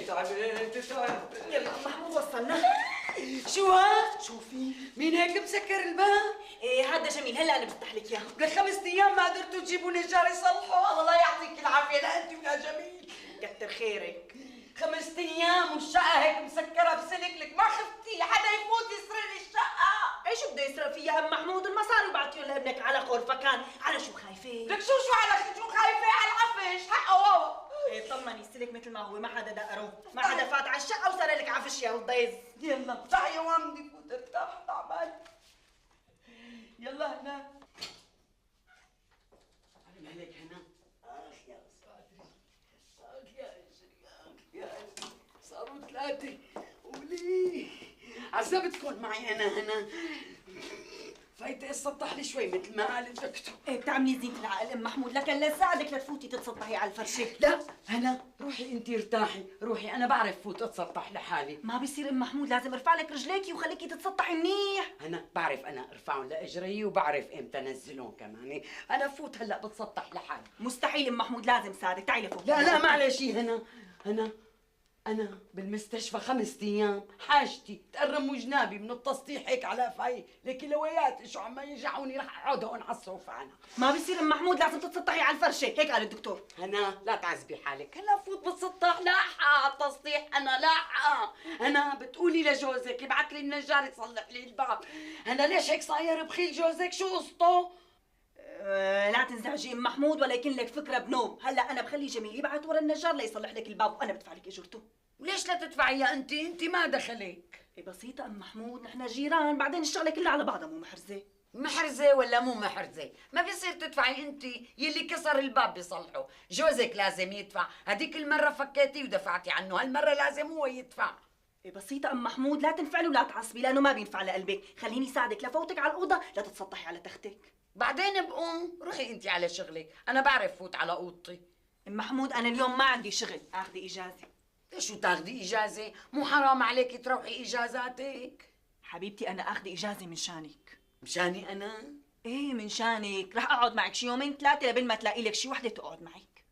تعبت. يلا محمود وصلنا. شو هاد؟ شوفي مين هيك مسكر الباب؟ ايه هذا جميل، هلا انا بفتح لك اياه. قبل 5 ايام ما قدرتوا تجيبوا نجار يصلحوا. الله يعطيك العافيه لا انت ولا جميل. كتر خيرك. 5 ايام والشقه هيك مسكره بسلك لك، ما خفتي حدا يفوت يسرق لي الشقه؟ ايش بده يسرق فيها ام محمود؟ المصاري بعتيهم لابنك على غرفة، على شو خايفه؟ لك شو على شو خايفه على العفش؟ حقه واوا. ايه طمني، السلك مثل ما هو، ما حدا دقره، ما حدا فات على الشقه وسرق لك عفش يا الضيز. يلا افتحي يا مام بدي فوت ارتاح تعبان. يلا هنا. على مهلك هنا. اخ يا صادري، اخ يا اجري، اخ يا اجري، صاروا 3 وليه عذبتكم معي انا هنا. فايتة اتسطح لي شوي مثل ما قال الدكتور. ايه بتعملي زينة العقل ام محمود، لكن لساعدك لتفوتي تتسطحي على الفرشه. لا هنا روحي انت ارتاحي، روحي انا بعرف فوت اتسطح لحالي. ما بيصير ام محمود، لازم ارفع لك رجليكي وخليكي تتسطحي منيح. انا بعرف انا ارفعهم لاجري وبعرف امتى انزلهم كمان. انا فوت هلا بتسطح لحالي. مستحيل ام محمود، لازم ساعدك، تعي لفوق. لا معلش هنا أنا بالمستشفى 5 أيام، حاجتي تقرموا جنابي من التسطيح هيك على قفاي، لكيلويات شو عم يجعوني رح أقعد هون على الصوفة أنا. ما بيصير ام محمود، لازم تتسطحي على الفرشة، هيك قال الدكتور. هنا لا تعذبي حالك، هلا فوت بتسطح لاحقة على التسطيح، أنا لاحقة. هنا بتقولي لجوزك يبعث لي النجار يصلح لي الباب. هنا ليش هيك صاير بخيل جوزك؟ شو قصته؟ لا تنزعجي ام محمود، ولا يكن لك فكره بنوم. هلا انا بخلي جميل يبعث ورا النجار ليصلح لك الباب، وانا بدفع لك اجرته. وليش لا تدفعيها انت ما دخلك؟ ايه بسيطه ام محمود، نحن جيران، بعدين الشغله كلها على بعضها، مو محرزه. محرزه ولا مو محرزه، ما بيصير تدفعي انت، يلي كسر الباب بيصلحه، جوزك لازم يدفع. هديك المره فكيتي ودفعتي عنه، هالمره لازم هو يدفع. ايه بسيطه ام محمود، لا تنفعلي ولا تعصبي، لانه ما بينفع لقلبك. خليني ساعدك لفوتك على الاوضه لتتسطحي على تختك. بعدين بقوم، روحي انت على شغلك، انا بعرف فوت على اوضتي. ام محمود انا اليوم ما عندي شغل، اخذي اجازه. شو تاخذي اجازه؟ مو حرام عليكي تروحي اجازاتك؟ حبيبتي انا اخذي اجازه من شانك. مشاني انا؟ ايه من شانك، رح اقعد معك شي 2 3 لبين ما تلاقي لك شي وحده تقعد معك.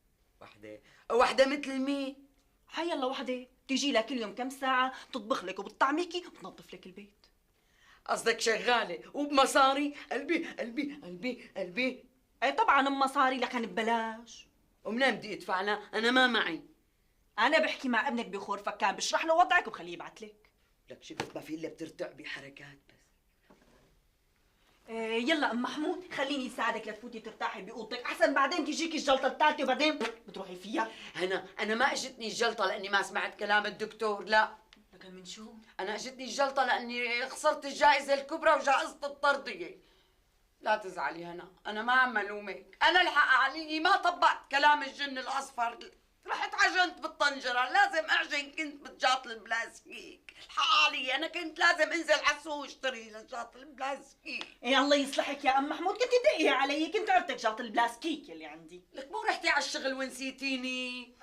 وحده مثل مين؟ حيلا وحده تيجي لك كل يوم كم ساعه، تطبخ لك وبتطعميكي وتنظف لك البيت. قصدك شغاله وبمصاري؟ قلبي قلبي قلبي قلبي. ايه طبعا مصاري، لكن ببلاش. ومنين بدي ادفع لها؟ انا ما معي. انا بحكي مع ابنك بغرفة، كان بشرح له وضعك وبخليه يبعث لك. لك شفت ما في الا بترتع بحركات بس. يلا ام محمود خليني اساعدك لتفوتي ترتاحي باوضتك، احسن بعدين تجيكي الجلطه الثالثه وبعدين بتروحي فيها. انا ما اجتني الجلطه لاني ما سمعت كلام الدكتور، لا. لكن من شو؟ انا اجتني الجلطه لاني خسرت الجائزه الكبرى وجائزه الطرديه. لا تزعلي انا ما عم الومك، انا الحق علي ما طبقت كلام الجن الاصفر، رحت عجنت بالطنجره، لازم اعجن، كنت بتجاط البلاستيك، الحق علي انا كنت لازم انزل على السوق اشتري لجاط البلاستيك. ايه الله يصلحك يا ام محمود، كنت تدقي علي، كنت عرفتك جاط البلاستيك اللي عندي. لك مو رحتي على الشغل ونسيتيني؟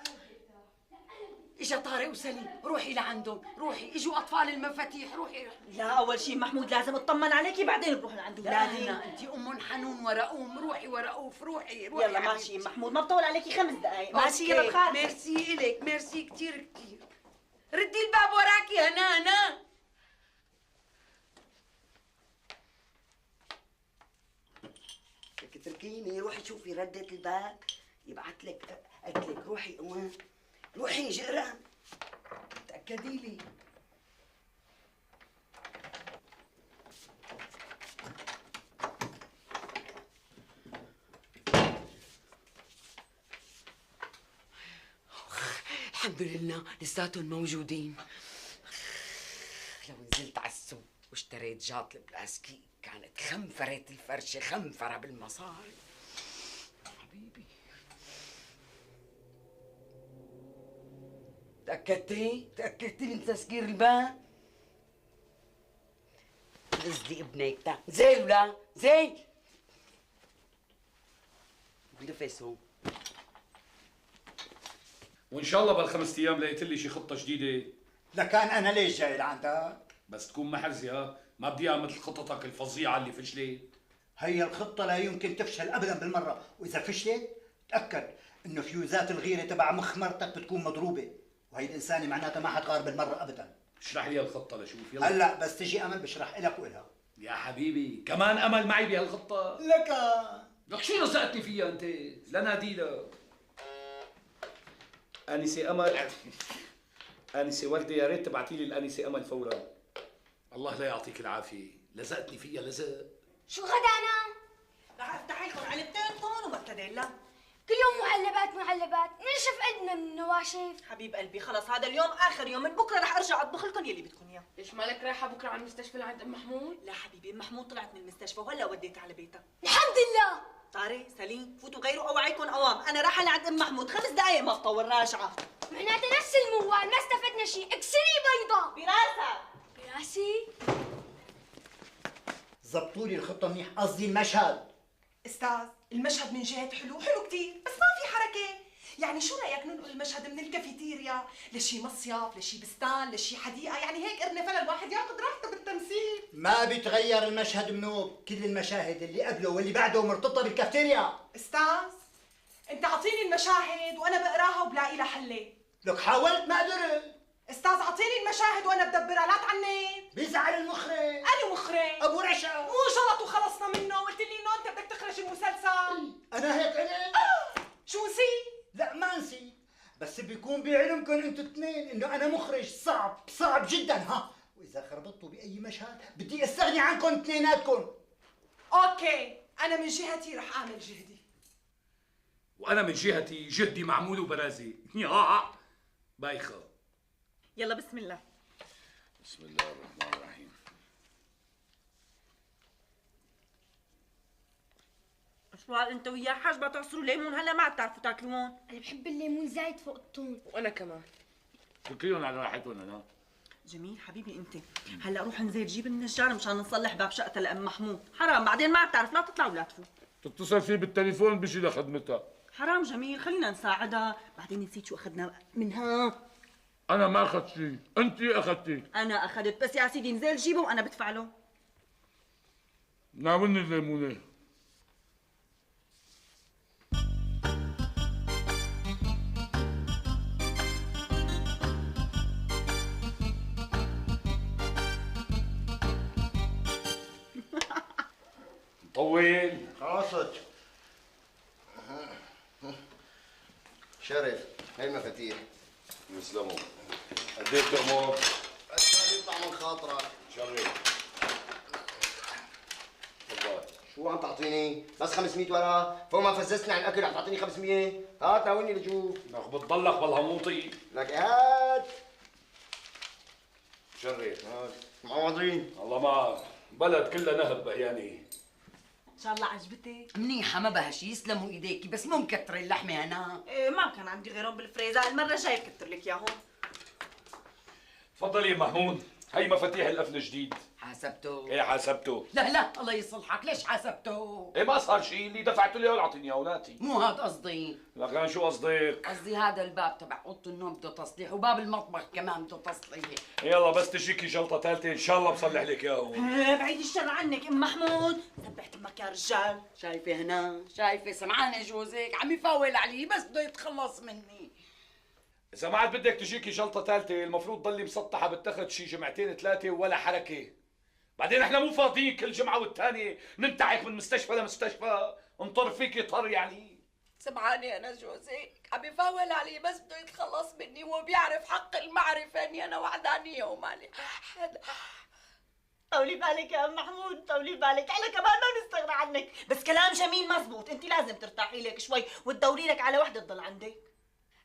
اجا طارق وسليم، روحي لعندهم، روحي، اجوا اطفال المفاتيح، روحي. لا اول شيء محمود لازم اطمن عليكي، بعدين بروح لعند اولادي. لا انت ام حنون ورؤوم، روحي ورؤوف، روحي يلا ماشي محمود، ما بطول عليكي 5 دقائق. ماشي يلا بخاف. ميرسي الك، ميرسي كثير. ردي الباب وراكي هنا. لك اتركيني، روحي شوفي ردة الباب، يبعث لك قلت لك روحي قوام، روحي جقران، تأكدي لي. الحمد لله لساتهم موجودين. لو نزلت على السوق واشتريت جاط البلاستيك كانت خنفرت الفرشة خنفرة بالمصاري. حبيبي تأكدتي من تسكير الباب؟ نزلي ابنك، زين ولا زين؟ نفسهم. وان شاء الله بال5 ايام لقيت لي شي خطه جديده. لكان انا ليش جاي لعندك؟ بس تكون محرزه، ما بدي اياها مثل خططك الفظيعه اللي فشلت. هي الخطة لا يمكن تفشل ابدا بالمرة، واذا فشلت تأكد انه فيوزات الغيرة تبع مخ مرتك بتكون مضروبة. وهي الإنسانة معناتها ما حتغار بالمرة أبدا. اشرح لي الخطة لشوف يلا. هلا بس تجي أمل بشرح لك وإلها. يا حبيبي كمان أمل معي بهالخطة؟ لك لك شو لزقتني فيها أنت؟ لناديلها. آنسة أمل آنسة وردة يا ريت تبعتي لي الآنسة أمل فورا. الله لا يعطيك العافية، لزقتني فيها لزق. شو غدانا؟ رح افتح لكم علبتين طون ومرتديلا. كل يوم معلبات معلبات، ننشف قدنا من النواشف. حبيب قلبي خلص هذا اليوم اخر يوم، من بكره رح ارجع اطبخ لكم يلي بدكم اياه. ليش مالك رايحه بكره على المستشفى لعند ام محمود؟ لا حبيبي، محمود طلعت من المستشفى وهلا وديتها على بيتها. الحمد لله. طارق سليم فوتوا غيروا اوعيكم اوام، انا رايحه لعند ام محمود 5 دقائق ما بطول راجعه. معناتها نفس الموال، ما استفدنا شيء، اكسري بيضة. براسك براسي؟ زبطوا لي الخطة منيح، قصدي المشهد. استاذ المشهد من جهة حلو كتير، بس ما في حركة. يعني شو رأيك ننقل المشهد من الكافيتيريا لشي مصيف، لشي بستان، لشي حديقة، يعني هيك قرنا فلا الواحد ياخذ راحته بالتمثيل. ما بيتغير المشهد منوب، كل المشاهد اللي قبله واللي بعده مرتبطة بالكافتيريا. استاذ انت اعطيني المشاهد وانا بقراها وبلاقي لها حلين. لك حاولت ما قدرت. استاذ اعطيني المشاهد وانا بدبرها، لا تعنيت. بيزعل المخرج. انا مخرج ابو رشا. مو جلط وخلصنا منه، قلت لي انه انت بدك تخرج المسلسل. انا هيك قلت؟ شو نسيت؟ لا ما نسيت، بس بيكون بعلمكم انتوا اثنين انه انا مخرج صعب جدا ها، واذا خربطتوا باي مشهد بدي استغني عنكم اثنيناتكم. اوكي انا من جهتي رح اعمل جهدي. وأنا من جهتي جهدي معمول وبرازي. يا بايخة. يلا بسم الله. بسم الله الرحمن الرحيم. شو هاد انت وياه حاج بتعصروا ليمون هلا ما بتعرفوا تاكلون؟ انا بحب الليمون زايد فوق الطون. وانا كمان. كلهم على راحتهم أنا. جميل حبيبي انت، هلا روح انزل جيب النجار مشان نصلح باب شقتها لام محمود، حرام بعدين ما بتعرف لا تطلع ولا تفوت. تتصل فيه بالتليفون بيجي لخدمتها. حرام جميل خلينا نساعدها، بعدين نسيت شو اخذنا منها. أنا ما أخذت شيء، أنت أخذتي. انا اخذت، بس يا سيدي نزل جيبه وانا بدفع له. ناولني الليمونة. طويل. خلصت. شرف هاي المفاتيح. يسلموا. قد ايه بتأمر؟ بس يطلع من خاطرك. شرف. تفضل. شو عم تعطيني؟ بس 500 ورقة، فوق ما فززتني عن الاكل عم تعطيني 500؟ هات ناولني لجوف. لك بتضلك بالهموطي. لك هات. شرف. هات معوضين. الله معك، بلد كلها نهب بهياني. ان شاء الله عجبتك؟ منيحه ما بها شي، يسلموا ايديكي، بس مو مكتره اللحمه هنا. إيه ما كان عندي غيرهم بالفريزر، المره الجايه بكتر لك اياهم. تفضلي يا محمود، هي مفاتيح القفل الجديد. حاسبته؟ ايه حاسبته. لا الله يصلحك، ليش حاسبته؟ ايه ما صار شيء، اللي دفعته لي ولا اعطيني اياه وناتي. مو هاد قصدي. لكن شو قصدك؟ قصدي هذا الباب تبع اوضه النوم بده تصليح، وباب المطبخ كمان بده تصليح. يلا بس تجيكي جلطه ثالثه ان شاء الله بصلح لك اياهم. إيه بعيد الشر عنك ام محمود، سبحت امك يا رجال. شايفه هنا، شايفه سمعانه جوزك عم يفاول علي بس بده يتخلص مني. اذا ما عاد بدك تجيكي جلطه ثالثه المفروض ضلي مسطحه بالتخت شي جمعتين ثلاثه ولا حركه. بعدين احنا مو فاضيين كل جمعه والثانيه ننتعك من مستشفى لمستشفى، انطر فيكي طر يعني. سمعاني انا جوزك عم يفاول علي بس بده يتخلص مني، وهو بيعرف حق المعرفه اني انا وحدانيه ومالي حدا. طولي بالك يا ام محمود، طولي بالك، احنا كمان ما بنستغنى عنك، بس كلام جميل مزبوط، انت لازم ترتاحي لك شوي وتدوري لك على وحده تضل عندك.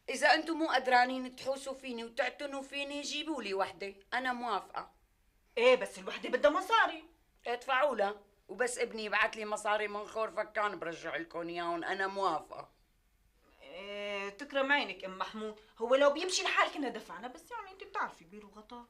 اذا انتم مو قدرانين تحوسوا فيني وتعتنوا فيني جيبوا لي وحده، انا موافقه. ايه بس الوحده بدها مصاري. ادفعوا لها، وبس ابني يبعث لي مصاري من خور فكان برجع لكم اياهم، انا موافقه. إيه تكرم عينك ام محمود، هو لو بيمشي الحال كنا دفعنا، بس يعني انت بتعرفي بيرو غطا.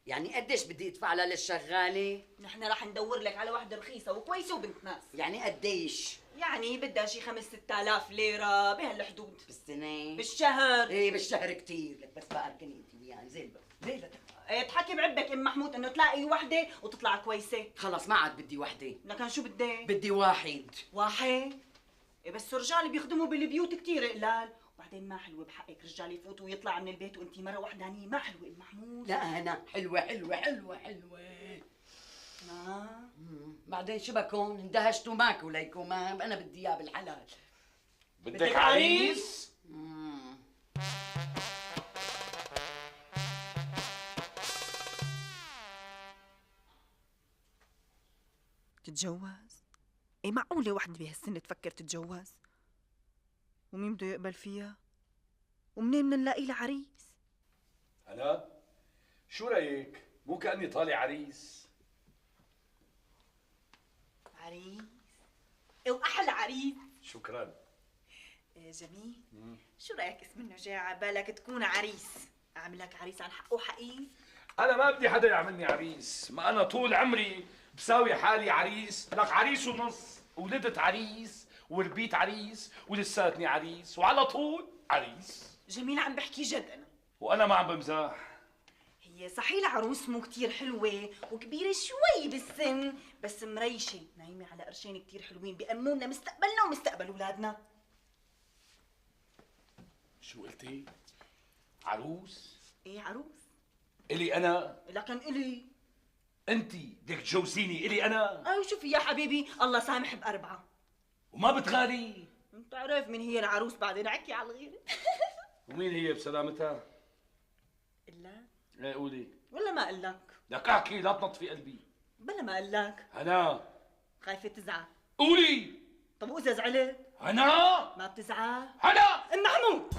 يعني قديش بدي ادفع لها للشغاله؟ نحن رح ندور لك على وحده رخيصه وكويسه وبنت ناس. يعني قديش؟ يعني بدها شي 5-6 آلاف ليره بهالحدود. بالسنه؟ بالشهر. ايه بالشهر كتير، لك بس بقى اركني انت وياي زي ليلة. إيه تحكي بعبك ام محمود انه تلاقي وحده وتطلع كويسه. خلص ما عاد بدي وحده، لكن شو بدك؟ بدي واحد. واحد؟ إيه بس الرجال بيخدموا بالبيوت كتير قلال، وبعدين وبعدين ما حلوه بحقك رجال يفوت ويطلع من البيت وانت مره وحدانيه، ما حلوه ام محمود. لا هنا حلوة حلوة حلوة حلوة. ما بعدين شو بكون اندهشتوا ماكو ليكو، ما انا بدي اياه بالحلال. بدك عريس؟ تتجوز؟ ايه معقوله وحده بهالسن تفكر تتجوز؟ ومين بده يقبل فيها؟ ومنين بدنا نلاقي لها عريس؟ أنا؟ شو رأيك؟ مو كأني طالع عريس؟ عريس؟ ايه واحلى عريس. شكرا. إيه جميل. شو رايك اسم انه جاي على بالك تكون عريس؟ اعملك عريس عن حقه حقيقي؟ أنا ما بدي حدا يعملني عريس، ما أنا طول عمري بساوي حالي عريس، لك عريس ونص، ولدت عريس وربيت عريس ولساتني عريس وعلى طول عريس. جميل عم بحكي جد انا. وأنا ما عم بمزاح. هي صحيح العروس مو كتير حلوة وكبيرة شوي بالسن، بس مريشة نايمة على قرشين كتير حلوين بيأمنونا مستقبلنا ومستقبل أولادنا. شو قلتي؟ عروس؟ ايه عروس؟ إلي أنا؟ لكن إلي. أنتِ بدك تجوزيني إلي أنا؟ أي شوفي يا حبيبي الله سامح بأربعة. وما بتغاري؟ انت عارف من هي العروس بعدين عكي على الغيرة. ومين هي بسلامتها؟ إلا ايه قولي. ولا ما قال لك؟ لك احكي لا تنطفي قلبي. بلا ما قال لك. هنا خايفة تزعل. قولي. طب وإذا زعلت؟ هنا ما بتزعل؟ هنا ام محمود.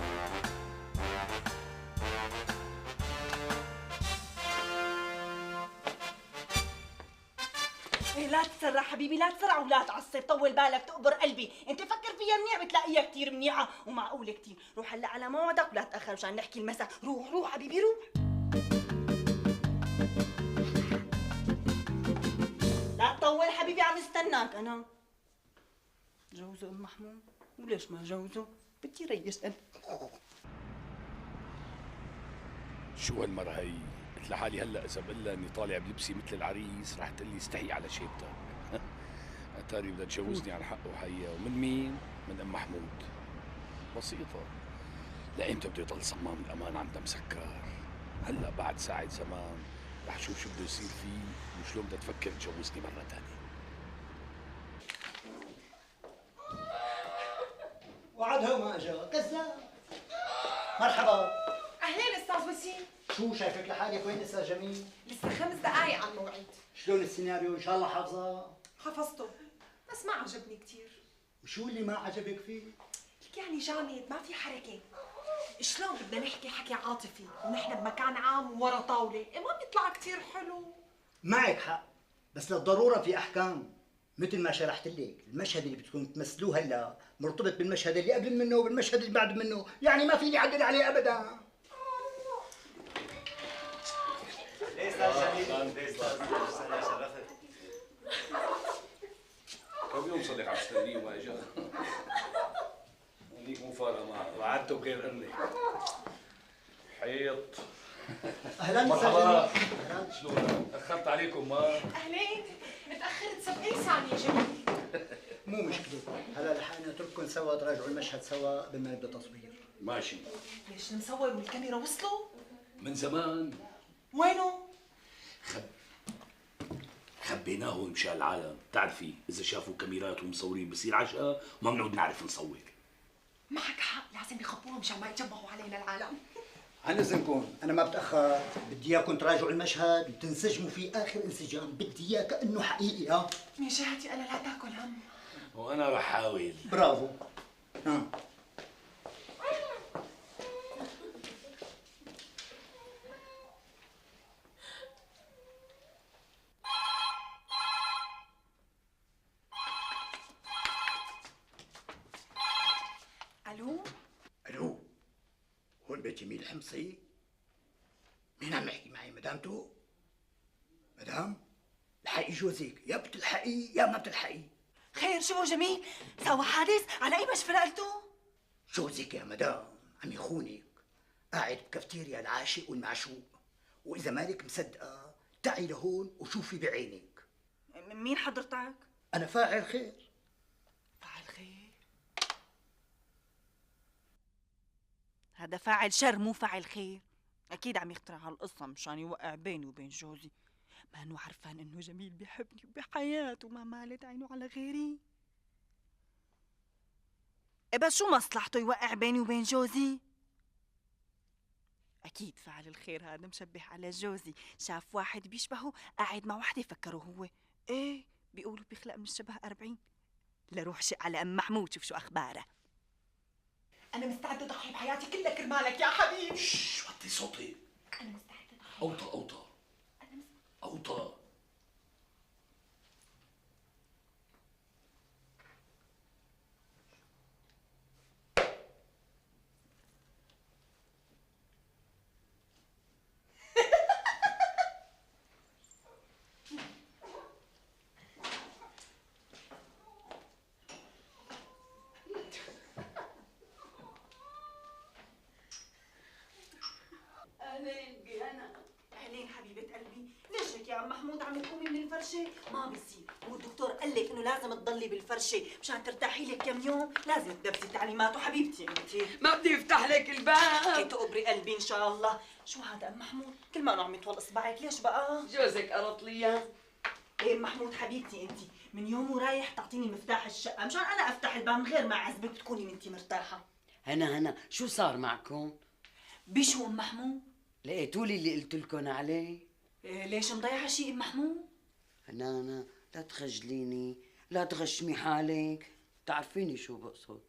إيه لا تسرع حبيبي لا تسرع ولا تعصب، طول بالك تقبر قلبي، انت فكر فيها منيح بتلاقيها كثير منيحة ومعقولة كثير، روح هلا على موعدك ولا تأخر مشان نحكي المساء، روح روح حبيبي روح. لا تطول حبيبي عم استناك انا. جوزه ام محمود؟ وليش ما جوزه؟ بدي ريش انا. شو هالمرة هي؟ قلت لحالي هلا اذا بقول لها اني طالع بلبسي مثل العريس رح تقول لي استحي على شيبتك. اتاري بدها تجوزني عن حقه وحقيقة، ومن مين؟ من ام محمود. بسيطة. لإمتى بده يضل صمام الامان عندها مسكر؟ هلا بعد ساعة زمان رح شوف شو بده يصير فيه وشلون بدها تفكر تجوزني مرة ثانية. وعدها ما اجا كذاب. مرحبا. اهلين استاذ وسيم. شو شايفك لحالك وين استاذ جميل؟ لسه 5 دقايق على الموعد. شلون السيناريو ان شاء الله حافظه؟ حفظته بس ما عجبني كثير. وشو اللي ما عجبك فيه؟ لك يعني جامد ما في حركه. شلون بدنا نحكي حكي عاطفي ونحن بمكان عام ورا طاوله؟ إيه ما بيطلع كثير حلو. معك حق، بس للضروره في احكام. مثل ما شرحت لك، المشهد اللي بدكم تمثلوه هلا مرتبط بالمشهد اللي قبل منه وبالمشهد اللي بعد منه، يعني ما فيني اعدل عليه ابدا. ليه استاذ جميل؟ ليه استاذ شرفت؟ كم يوم صدق عم تستنيه وما اجا؟ هنيك مو فارقة معه، وعدته بغير قرني. حيط. اهلا مرحبا. اهلا. شلون؟ تأخرت عليكم ما؟ اهلين تاخرت 70 ثانيه جميل. مو مشكله، هلا لحقنا نترككم سوا تراجعوا المشهد سوا بما يبدا تصوير. ماشي. ليش المصور والكاميرا وصلوا؟ من زمان. وينه؟ خبيناه مشان العالم، بتعرفي إذا شافوا كاميرات ومصورين بصير عشقة وما بنعود نعرف نصور. معك حق لازم يخبوها مشان ما يتجمعوا علينا العالم. عن اذنكم انا ما بتاخر، بدي اياكم تراجعوا المشهد وتنسجموا فيه اخر انسجام، بدي اياه كانه حقيقي. ها من جهتي انا لا تاكل هم. وأنا رح أحاول. برافو. ها الو الو، هون بيت جميل الحمصي؟ مين عم يحكي معي؟ مدامته؟ مدام؟ الحقي جوزك، يا بتلحقي يا ما بتلحقي. خير شو جميل؟ سوى حادث؟ على اي مشفى نقلته؟ جوزك يا مدام عم يخونك، قاعد بكافتيريا العاشق والمعشوق، واذا مالك مصدقه تعي لهون وشوفي بعينك. مين حضرتك؟ انا فاعل خير. فعل خير. هذا فاعل شر مو فاعل خير. اكيد عم يخترع هالقصه مشان يوقع بيني وبين جوزي، ما انه عرفان انه جميل بيحبني وبحياته وما مالت عينه على غيري. إيه بس شو مصلحته يوقع بيني وبين جوزي؟ اكيد فاعل الخير هذا مشبه على جوزي، شاف واحد بيشبهه قاعد مع وحده فكره هو. ايه بيقولوا بيخلق من الشبه 40. لروح شق على ام محمود شوف شو اخباره. انا مستعده اضحي بحياتي كلها كرمالك يا حبيبي. شش وطي صوتي. انا مستعده اضحي. اوطى اوطى اوطى. اهلين بهنا. اهلين حبيبه قلبي، ليش هيك يا عم محمود عم تقومي من الفرشه؟ ما بصير، هو الدكتور قال لك انه لازم تضلي بالفرشه مشان ترتاحي لك كم يوم، لازم تنفذي تعليماته حبيبتي انت. ما بدي افتح لك الباب. تقبري قلبي ان شاء الله. شو هذا ام محمود؟ كل ما عم يطول اصبعك، ليش بقى؟ جوزك قرط لي اياه. ايه محمود حبيبتي انت من يوم ورايح تعطيني مفتاح الشقه مشان انا افتح الباب من غير ما اعذبك تكوني انت مرتاحه. هنا شو صار معكم؟ بشو ام محمود؟ لقيتوا لي اللي قلت لكم عليه؟ إيه ليش مضيعه شيء ام محمود؟ هنا لا تخجليني، لا تغشمي حالك، تعرفيني شو بقصد.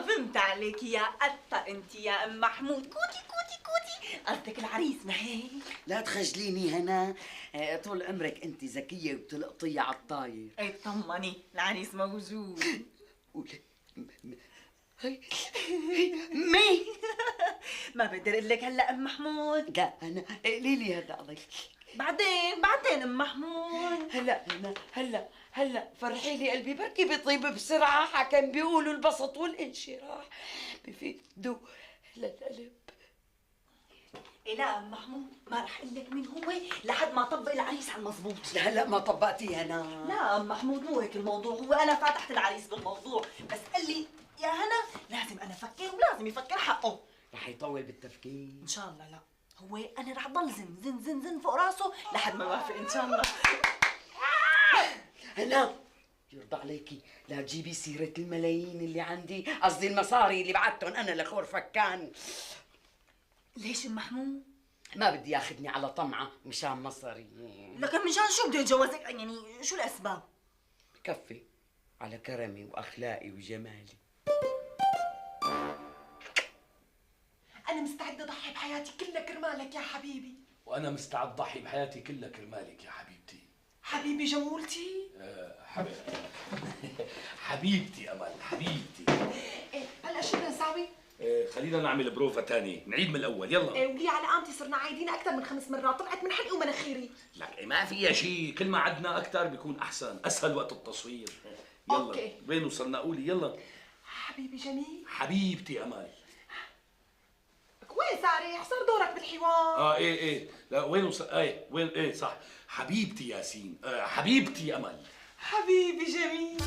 فهمت عليك يا قطة انت يا ام محمود. كوتي قصدك العريس ما هيك؟ لا تخجليني هنا، طول عمرك انت ذكيه وبتلقطيها على الطاير. اي طمني العريس موجود. هي مي ما بقدر اقول لك هلا ام محمود. لا انا قولي لي هلا قضيت. بعدين ام محمود. هلا فرحي لي قلبي، بركي بيطيب بسرعه، حكم بيقولوا البسط والانشراح بفيدوا للقلب. إيه لا ام محمود ما رح اقول لك مين هو لحد ما طبق العريس على المضبوط. لهلا ما طبقتيها انا. لا ام محمود مو هيك الموضوع، هو انا فتحت العريس بالموضوع بس قال لي يا هنا لازم انا افكر ولازم يفكر حقه. رح يطول بالتفكير ان شاء الله. لا هو انا رح ضل زن فوق راسه لحد ما يوافق ان شاء الله. هلا يرضى عليكي لا تجيبي سيرة الملايين اللي عندي، قصدي المصاري اللي بعتهم انا لخور فكان. ليش ام محمود؟ ما بدي ياخذني على طمعة مشان مصاري. لكن مشان شو بده يتجوزك؟ يعني شو الاسباب؟ بكفي على كرمي واخلاقي وجمالي. انا مستعده اضحي بحياتي كلها كرمالك يا حبيبي. وانا مستعد ضحي بحياتي كلها كرمالك يا حبيبتي. حبيبي جمولتي. حبيبتي امل حبيبتي. ايه هلا شو بدنا نساوي؟ خلينا نعمل بروفا تاني، نعيد من الاول يلا. ولي على قامتي صرنا عايدين اكثر من 5 مرات، طلعت من حلقي ومناخيري. لك ما فيها شيء، كل ما عدنا اكثر بيكون احسن، اسهل وقت التصوير. يلا أوكي. وين وصلنا؟ قولي يلا. حبيبي جميل. حبيبتي امل. وين سارح؟ صار دورك بالحوار. ايه لا وين وصل؟ وين صح. حبيبتي ياسين، حبيبتي امل. حبيبي جميل.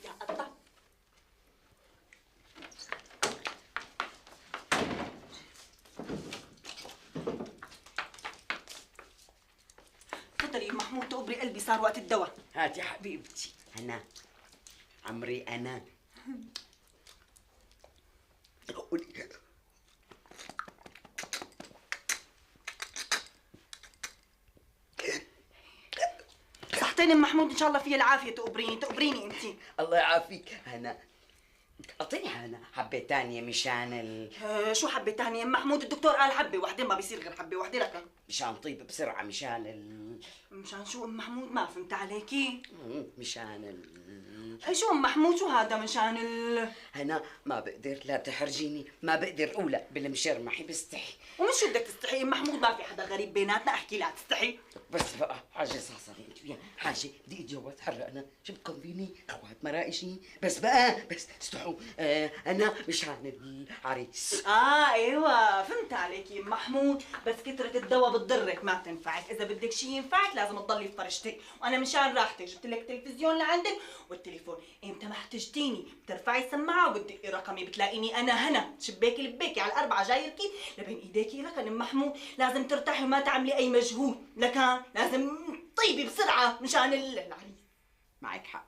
يا قطة تفضلي ام محمود تقبري قلبي، صار وقت الدواء. هاتي حبيبتي هنا عمري انا. صحتين ام محمود ان شاء الله فيها العافيه. تقبريني انت. الله يعافيك هنا. اعطيني هنا حبة تانية مشان شو حبه ثانيه ام محمود؟ الدكتور قال حبه وحده، ما بيصير غير حبه وحده. لكن مشان طيب بسرعة مشان مشان شو ام محمود؟ ما فهمت عليكي. مشان شو ام محمود؟ شو هذا مشان هنا ما بقدر، لا تحرجيني، ما بقدر اقولها بالمشرمحي بستحي. ومن شو بدك تستحي ام محمود؟ ما في حدا غريب بيناتنا، احكي لا تستحي. بس بقى حاجة صعصعين فيها، حاجة بدي اتجوز هلا. انا شو بدكم فيني؟ اخوات مرائشي بس بقى بس استحوا. انا مشان العريس. ايوه فهمت عليكي ام محمود، بس كثرة الدواء بتضرك ما بتنفعك، اذا بدك شيء ينفعك لازم تضلي في فرشتك، وانا مشان راحتك جبت لك تلفزيون لعندك والتليفون التليفون، امتى ما احتجتيني بترفعي السماعه وبتدقي رقمي بتلاقيني انا هنا شباكي لباكي على الاربعه جاي ركيب لبين ايديكي ركن محمود. لازم ترتاحي وما تعملي اي مجهود، لكان لازم طيبي بسرعه مشان العريس. معك حق،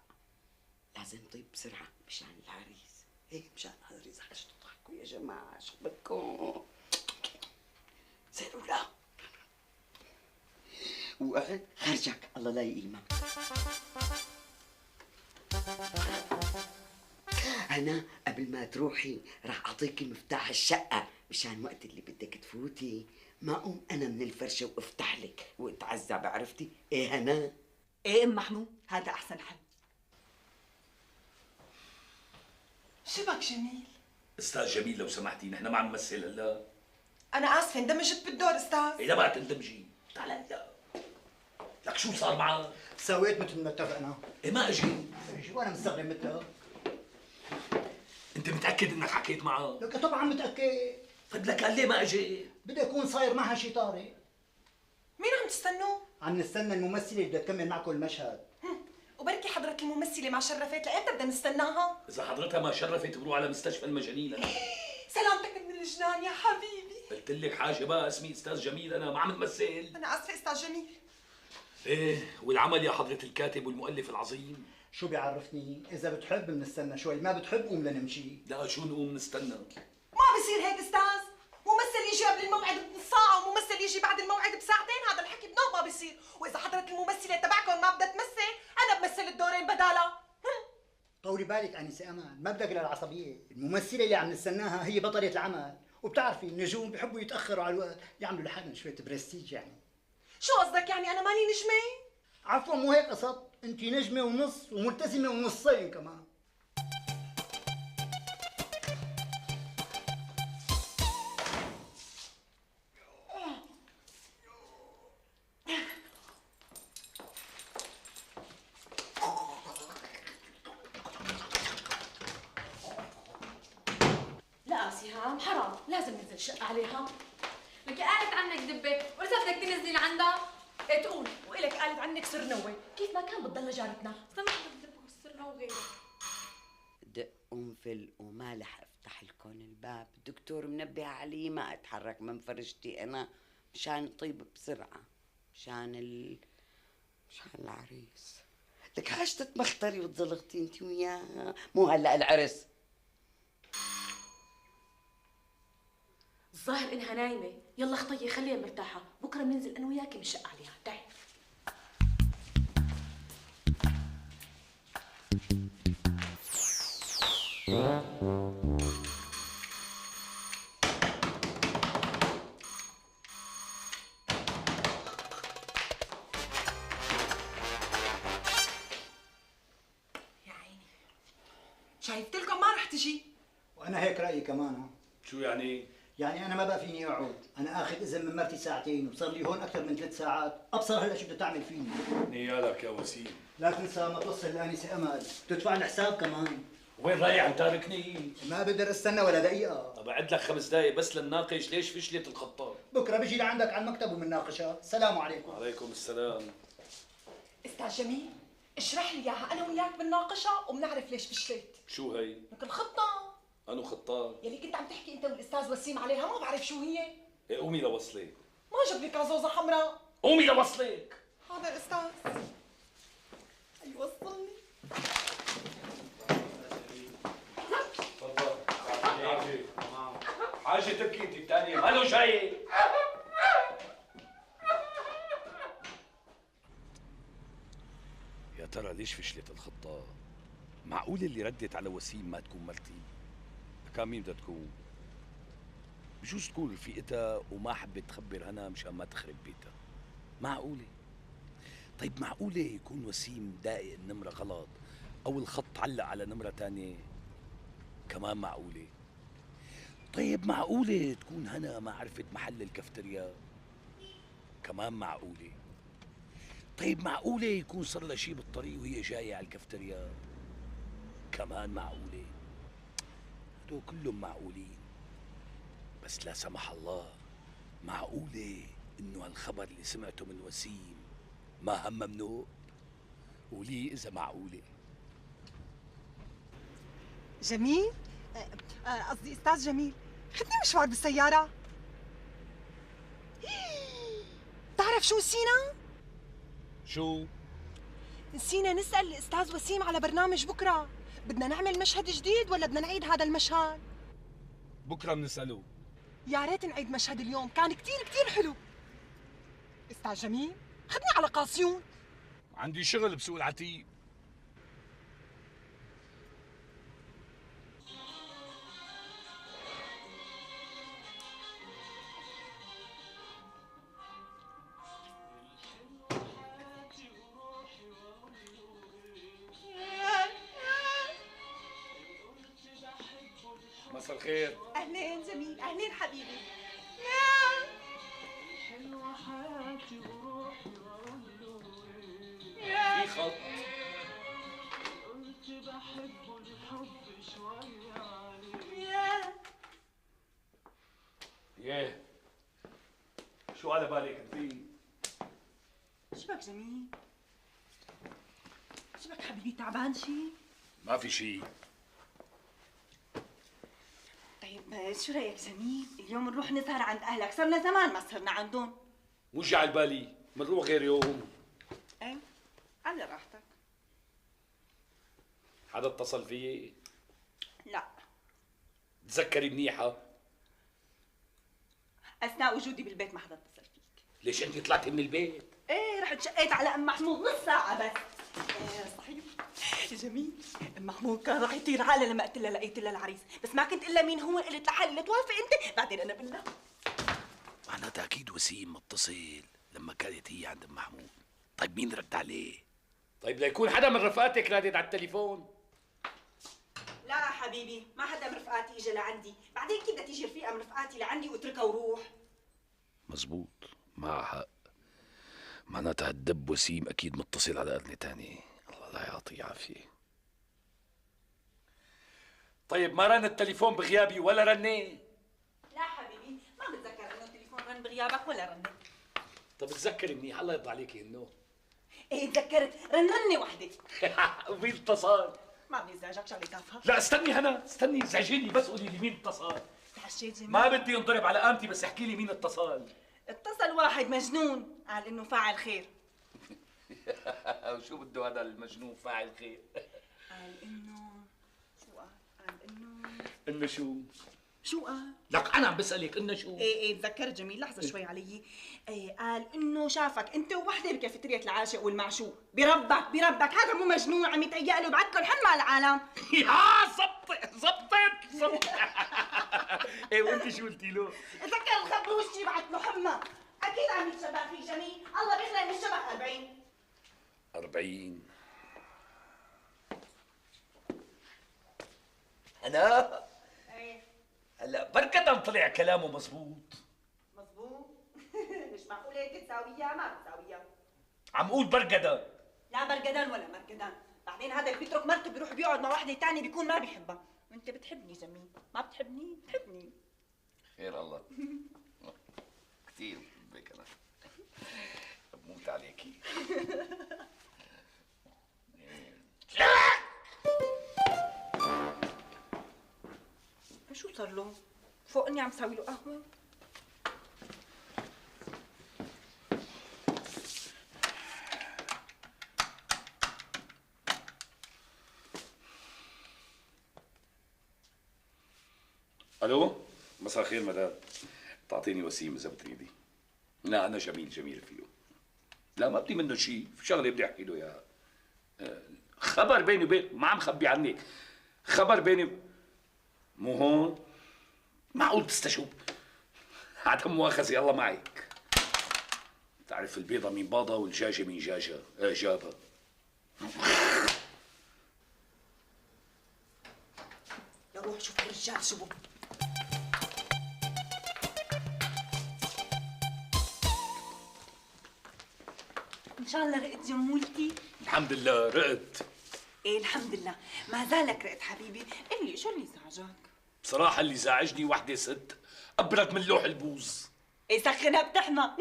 لازم طيب بسرعة مشان العريس. هيك مشان العريس عشان تضحكوا يا جماعة، شو بدكم؟ زينوا لا وقعد خرجك الله لا يقيمك. أنا قبل ما تروحي راح أعطيكي مفتاح الشقة مشان وقت اللي بدك تفوتي ما أقوم أنا من الفرشة وأفتح لك وأتعذب، عرفتي؟ إيه هنا؟ ايه ام محمود، هذا احسن حل. شبك جميل؟ استاذ جميل لو سمحتي نحن ما عم نمثل هلا. انا اسفه اندمجت بالدور استاذ. اذا ما تندمجي تعال هلا. لك شو صار معك؟ سويت مثل ما اتفقنا. إيه ما اجي. اجي وانا مستغرب مثلها. انت متاكد انك حكيت معه؟ لك طبعا متاكد. طيب لك قال ليه ما اجي؟ بدي اكون صاير معها شي طارئ. مين عم تستنوا؟ عم نستنى الممثله اللي بدها تكمل معكم المشهد. وبركي حضرة الممثلة ما شرفت، لأمتى بدنا نستناها؟ اذا حضرتها ما شرفت بروح على مستشفى المجانين. سلامتك من الجنان يا حبيبي. قلت لك حاجه بقى، اسمي استاذ جميل، انا ما عم نمثل. أنا آسفة أستاذ جميل. ايه والعمل يا حضره الكاتب والمؤلف العظيم. شو بيعرفني؟ اذا بتحب بنستنى شوي، ما بتحب قوم لنمشي. لا شو نقوم نستنى؟ ما بصير هيك أستاذ. ممثل يجي قبل الموعد بنص ساعة وممثل يجي بعد الموعد بساعتين، هذا الحكي بنوم ما بصير، وإذا حضرة الممثلة تبعكم ما بدها تمثل، أنا بمثل الدورين بدالها. طولي بالك انسه امان، ما بدك للعصبيه، الممثله اللي عم نستناها هي بطله العمل، وبتعرفي النجوم بيحبوا يتاخروا على الوقت، يعملوا لحالهم شويه برستيج يعني. شو قصدك يعني أنا ماني نجمة؟ عفوا مو هيك قصد، انت نجمه ونص وملتزمه ونصين كمان. لا سهام حرام، لازم ننزل شق عليها. لك قالت عنك دبه ولسه بدك تنزلي عندها؟ إيه تقول وإلك قالت عنك سرنوة، كيف ما كان بتضل جارتنا. سمعت الدبه والسرنا وغيره. دق وانفل وما لح افتح لكم الباب، الدكتور منبه علي ما اتحرك من فرشتي انا مشان طيب بسرعة مشان العريس. لك حاج تتمختري وتزلغتي انت وياها، مو هلا العرس. الظاهر انها نايمه، يلا خطيه خليها مرتاحه، بكره بننزل انا وياكي بنشق عليها، تعي. يا عيني شايفت لكم ما رح تجي. وانا هيك رايي كمان. شو يعني؟ يعني انا ما بقى فيني اقعد، انا اخذ اذن من مرتي ساعتين وصار لي هون اكثر من 3 ساعات، ابصر هلا شو بدها تعمل فيني. نيالك يا وسيم. لا تنسى ما توصل لانسه امل، بتدفع الحساب كمان. وين رايح عم تاركني؟ ما بقدر استنى ولا دقيقه. طب بعد لك 5 دقايق بس لنناقش ليش فشلت الخطه. بكره بيجي لعندك على المكتب ومناقشها. السلام عليكم. وعليكم السلام. استاذ جميل اشرح لي اياها انا وياك بنناقشها وبنعرف ليش فشلت. شو هي؟ لك الخطه انو خطه؟ يلي كنت عم تحكي انت والاستاذ وسيم عليها، ما بعرف شو هي. إيه قومي لوصلك. ما جاب لك عزوزه حمراء. قومي لوصلك. هذا الاستاذ يوصلني. تفضل. حاجة تبكي انت الثانية ماله جاي. يا ترى ليش فشلت الخطة؟ معقول اللي ردت على وسيم ما تكون مرتي؟ كان مين بدها تكون؟ بجوز تكون رفيقتها وما حبت تخبر هنا مشان ما تخرب بيتها. معقولة؟ طيب معقولة يكون وسيم داقق النمرة غلط أو الخط علق على نمرة تانية؟ كمان معقولة؟ طيب معقولة تكون هنا ما عرفت محل الكافتيريا؟ كمان معقولة؟ طيب معقولة يكون صار لها شي بالطريق وهي جاية على الكافتيريا؟ كمان معقولة؟ هدول كلهم معقولين، بس لا سمح الله معقولة إنه هالخبر اللي سمعته من وسيم ما هم ممنوع؟ ولي إذا معقولة؟ جميل؟ قصدي استاذ جميل، خدني مشوار بالسيارة. بتعرف شو نسينا؟ شو؟ نسينا نسأل الأستاذ وسيم على برنامج بكرة. بدنا نعمل مشهد جديد ولا بدنا نعيد هذا المشهد؟ بكره بنسألوه. يا ريت نعيد مشهد اليوم، كان كتير حلو. استاذ جميل، خدني على قاسيون. عندي شغل بسوق العتيق. مساء الخير. أهلين جميل، أهلين حبيبي. في خط. ياه شو على بالك انت؟ شبك جميل؟ شبك حبيبي، تعبان شي؟ ما في شيء. طيب شو رايك جميل؟ اليوم نروح نسهر عند اهلك، صرنا زمان ما سهرنا عندهم. وجع على بالي، بنروح غير يوم. ايه على راحتك. حدا اتصل فيي؟ لا، تذكري منيحة. اثناء وجودي بالبيت ما حدا اتصل فيك. ليش انت طلعتي من البيت؟ ايه رحت شقيت على ام محمود نص ساعة بس. ايه صحيح جميل، ام محمود كان راح يطير عالي لما قلت لها لقيت لها العريس، بس ما كنت الا مين هو، قلت لحالي لا توافق انت، بعدين انا بالله. معناتها اكيد وسيم متصل لما كانت هي عند ام محمود. طيب مين رد عليه؟ طيب ليكون حدا من رفقاتك نادت على التليفون. لا حبيبي، ما حدا من رفقاتي اجى لعندي، بعدين كيف بدها تيجي رفيقه من رفقاتي لعندي واتركها وروح؟ مزبوط، معها حق. معناتها الدب وسيم اكيد متصل على قرنة تاني. الله لا يعطيه عافية. طيب ما رن التليفون بغيابي ولا رني؟ لا حبيبي، ما بتذكر انه التليفون رن بغيابك ولا رن. طب تذكري منيح، الله يرضى عليكي انه. ايه تذكرت، رنة وحدة. ومين اتصل؟ ما بيزعجك شغلة تافهة؟ لا استني هنا، استني ازعجيني بس قولي لي مين اتصل. تعشيت جميل؟ ما بدي انضرب على قامتي، بس احكي لي مين اتصل. اتصل واحد مجنون قال انه فاعل خير. وشو بده هذا المجنون فاعل خير؟ قال انه شو قال؟ قال انه انه شو قال؟ لك انا عم بسالك انه شو؟ ايه تذكرت جميل، لحظة شوي علي. ايه قال انه شافك انت ووحدة بكافيتيريا العاشق والمعشوق، بربك هذا مو مجنون عم يتهيأ له بعت له الحلم على العالم. يا زبطت. ايه وانت شو قلتي له؟ تذكر الخبروشي بعت له حمى، اكيد عم يتشبه فيه جميل، الله بيخلق من الشبه 40. 40 انا؟ ايه هلا بركة طلع كلامه مزبوط. مزبوط. مش معقول هيك تساويها، ما بتساويها. عم قول برقدة. لا برقدان ولا مرقدان، بعدين هذا اللي بيترك مرته بيروح بيقعد مع وحده ثانيه بيكون ما بيحبها، وانت بتحبني جميل، ما بتحبني؟ بتحبني. خير الله. كثير بحبك انا. بموت عليكي. شو صار له؟ فوقني عم ساوي له قهوه. الو مساء الخير مدام. تعطيني وسيم اذا بتريدي. لا انا جميل فيه. لا ما بدي منه شيء، في شغله بدي احكي له اياها. خبر بيني وبين، ما عم خبي عنك، خبر بيني مو هون. معقول تستشوب؟ عدم مؤاخذة الله معك. تعرف البيضة من باضة والدجاجة من جاجة جابة. يا روح شوف الرجال شو بو. ان شاء الله رقت جمولتي. الحمد لله رقت. ايه الحمد لله، ما زالك رقت حبيبي. قل لي شو اللي زعجك؟ بصراحة اللي زعجني وحدة ست أبرد من لوح البوز. ايه سخنها بتحمى.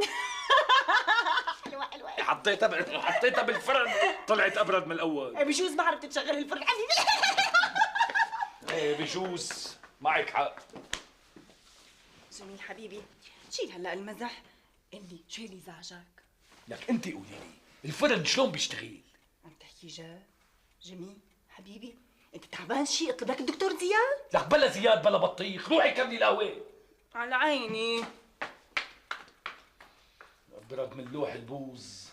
حلوة حطيتها بالفرن طلعت أبرد من الأول. ايه بجوز ما عرفت تشغل الفرن حبيبي. ايه بجوز معك حق. جميل حبيبي، شيل هلا المزح. قلي شو اللي زعجك؟ لك انت قولي لي الفرن شلون بيشتغل؟ عم تحكي جد؟ جميل حبيبي، انت تعبان شي؟ اطلب لك الدكتور زياد؟ لك بلا زياد بلا بطيخ، روحي كملي القهوه. على عيني. ابرد من لوح البوز.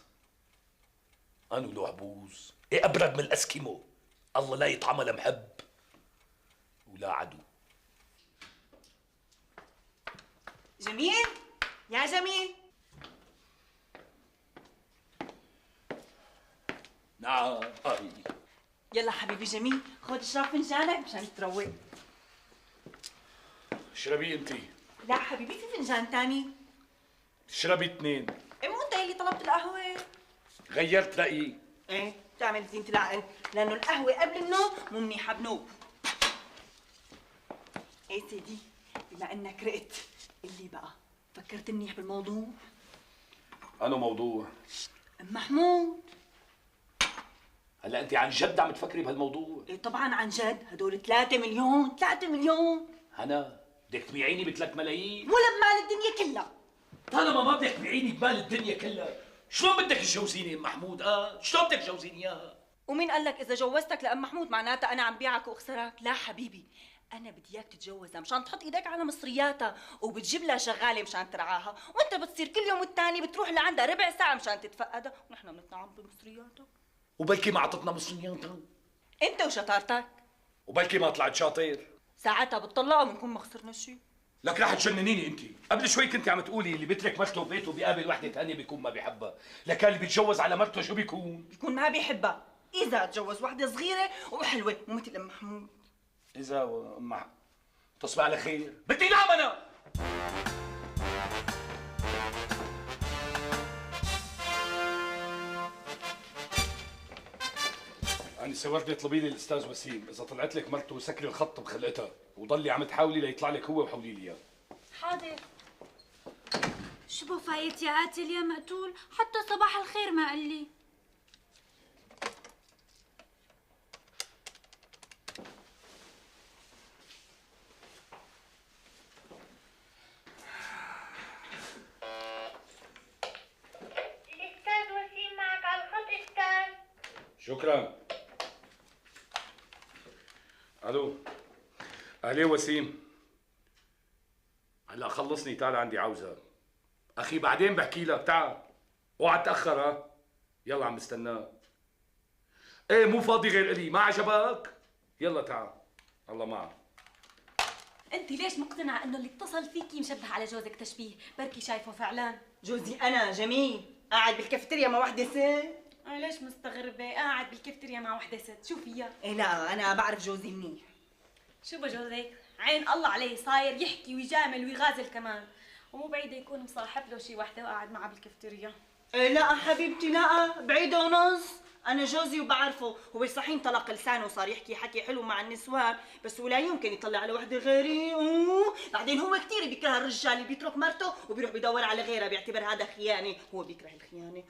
انو لوح بوز؟ ايه ابرد من الاسكيمو. الله لا يطعمها لمحب ولا عدو. جميل يا جميل. نعم. يلا حبيبي جميل، خذ اشرب فنجانك مشان تروق. اشربي انت. لا حبيبي في فنجان تاني. اشربي 2. ايه مو انت اللي طلبت القهوة؟ غيرت رأيي. ايه بتعمل زينة العقل، لأنه القهوة قبل النوم مو منيحة بنوم. ايه سيدي، بما انك رقت قلي بقى، فكرت منيح بالموضوع؟ أنا موضوع. ام محمود. هلا أنت عن جد عم تفكري بهالموضوع؟ ايه طبعا عن جد، هدول 3 مليون 3 مليون. هنا بدك تبيعيني ب 3 ملايين؟ ولا بمال الدنيا كلها. طالما ما بدك تبيعيني بمال الدنيا كلها، شلون بدك تجوزيني ام محمود؟ شلون بدك تجوزيني اياها؟ ومين قال لك اذا جوزتك لام محمود معناتها انا عم بيعك واخسرك؟ لا حبيبي، انا بدي اياك تتجوزها مشان تحط ايدك على مصرياتها وبتجيب لها شغاله مشان ترعاها، وانت بتصير كل يوم والتاني بتروح لعندها ربع ساعه مشان تتفقدها، ونحن بنتنعم بمصرياتها. وبلكي ما عطتنا مصرياتها. انت وشطارتك. وبلكي ما طلعت شاطر. ساعتها بتطلقها وبنكون ما خسرنا شيء. لك رح تجننيني انت. قبل شوي كنت عم تقولي اللي بيترك مرته ببيته بيقابل وحده ثانيه بيكون ما بيحبها، لكن اللي بيتجوز على مرته شو بيكون؟ بيكون ما بيحبها اذا تجوز وحده صغيره وحلوه مو مثل ام محمود. اذا ام تصبح على خير. بدي نام انا. أنسة وردة اطلبي لي الأستاذ وسيم، إذا طلعت لك مرته سكري الخط بخلقتها، وضلي عم تحاولي ليطلع لك هو وحولي لي إياه. حاضر. شو بفايت يا قاتل يا مقتول؟ حتى صباح الخير ما قال لي. الأستاذ وسيم معك على الخط أستاذ. شكرا. الو. اهلين وسيم. هلا خلصني تعال عندي عاوزة. اخي بعدين بحكي لك تعال. اوعى تاخر يلا عم بستناك. ايه مو فاضي غير الي، ما عجبك؟ يلا تعال. الله معك. انت ليش مقتنعه انه اللي اتصل فيكي مشبه على جوزك تشبيه؟ بركي شايفه فعلا. جوزي انا جميل قاعد بالكافيتيريا مع وحده ست. ليش مستغربه؟ قاعد بالكافتيريا مع وحده ست، شو فيها؟ ايه لا انا بعرف جوزي منيح. شو بجوزك؟ عين الله عليه، صاير يحكي ويجامل ويغازل كمان، ومو بعيده يكون مصاحب له شي وحده وقاعد معها بالكافتيريا. إيه لا حبيبتي لا، بعيده ونص. انا جوزي وبعرفه، هو صحيح انطلق لسانه وصار يحكي حكي حلو مع النسوان، بس ولا يمكن يطلع على وحده غيري. بعدين هو كثير بيكره الرجال اللي بيترك مرته وبيروح بيدور على غيرها، بيعتبر هذا خيانه، هو بيكره الخيانه.